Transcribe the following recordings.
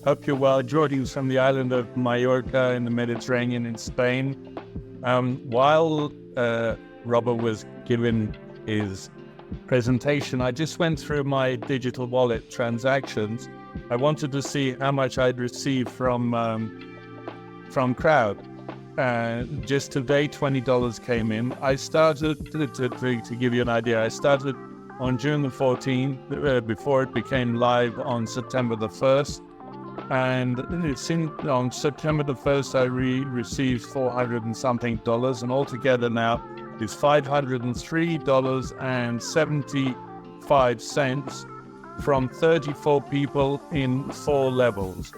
Hope you're well. Jordy's from the island of Mallorca in the Mediterranean in Spain. While Robert was giving his presentation, I just went through my digital wallet transactions. I wanted to see how much I'd received from Crowd. Just today, $20 came in. I started, to give you an idea, I started on June the 14th, before it became live on September the 1st. And on September the 1st, I received $400 and something, and altogether now is $503.75 from 34 people in 4 levels.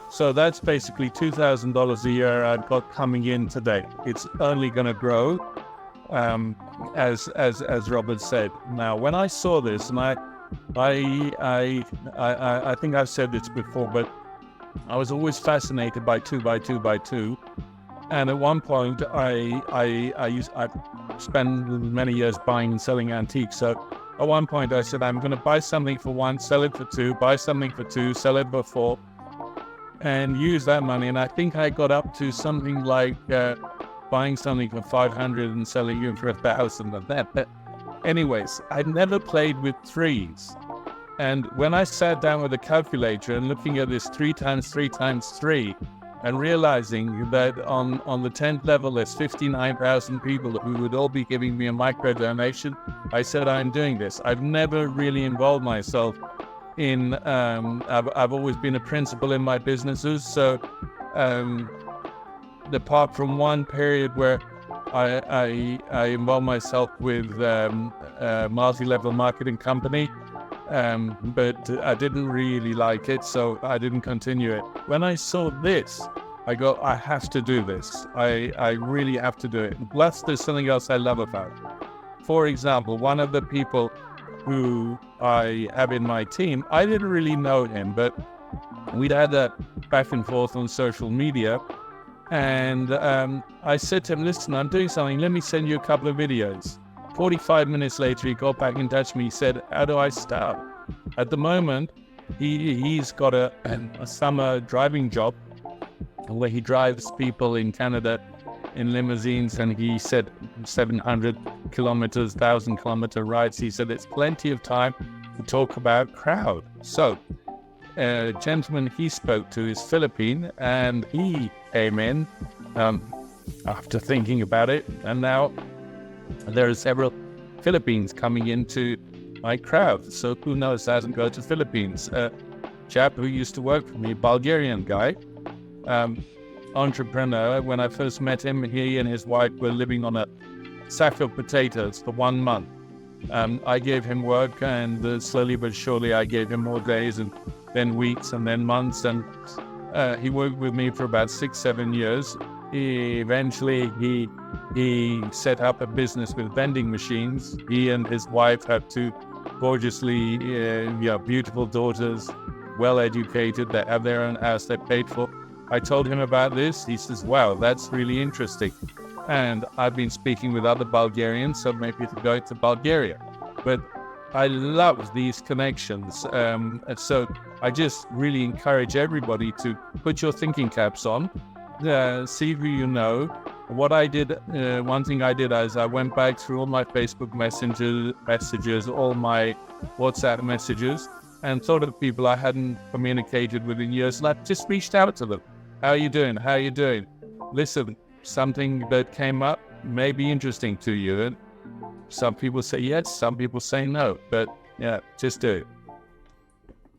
So that's basically $2,000 a year I've got coming in today. It's only going to grow, as Robert said. Now, when I saw this, and I think I've said this before, but I was always fascinated by 2 by 2 by 2. And at one point, I spent many years buying and selling antiques. So at one point, I said, I'm going to buy something for 1, sell it for 2, buy something for 2, sell it for 4, and use that money. And I think I got up to something like buying something for 500 and selling it for 1,000 of that. But anyways, I never played with 3s. And when I sat down with a calculator and looking at this 3 times 3 times 3, and realizing that on the 10th level, there's 59,000 people who would all be giving me a micro donation, I said, I'm doing this. I've never really involved myself in, I've always been a principal in my businesses. So apart from one period where I involved myself with a multi-level marketing company, but I didn't really like it, so I didn't continue it. When I saw this, I go, I have to do this. I really have to do it. Plus, there's something else I love about it. For example, one of the people who I have in my team, I didn't really know him, but we'd had a back and forth on social media. And I said to him, listen, I'm doing something. Let me send you a couple of videos. 45 minutes later, he got back in touch with me. He said, how do I start? At the moment, he's got a summer driving job where he drives people in Canada in limousines, and he said 700 kilometers, 1,000-kilometer rides. He said it's plenty of time to talk about Crowd. So a gentleman he spoke to is Philippine, and he came in after thinking about it, and now there are several Philippines coming into my Crowd. So who knows, doesn't go to Philippines. A chap who used to work for me, Bulgarian guy, entrepreneur. When I first met him, he and his wife were living on a sack of potatoes for 1 month. I gave him work, and slowly but surely I gave him more days, and then weeks, and then months. And he worked with me for about 6-7 years. Eventually, he set up a business with vending machines. He and his wife have 2 gorgeously, beautiful daughters, well-educated. They have their own house they paid for. I told him about this. He says, wow, that's really interesting. And I've been speaking with other Bulgarians, so maybe to go to Bulgaria. But I love these connections. And so I just really encourage everybody to put your thinking caps on. See who you know. What I did, one thing I did is I went back through all my Facebook messages, all my WhatsApp messages, and thought of people I hadn't communicated with in years, and I just reached out to them. How are you doing? How are you doing? Listen, something that came up may be interesting to you. And some people say yes, some people say no, but yeah, just do it.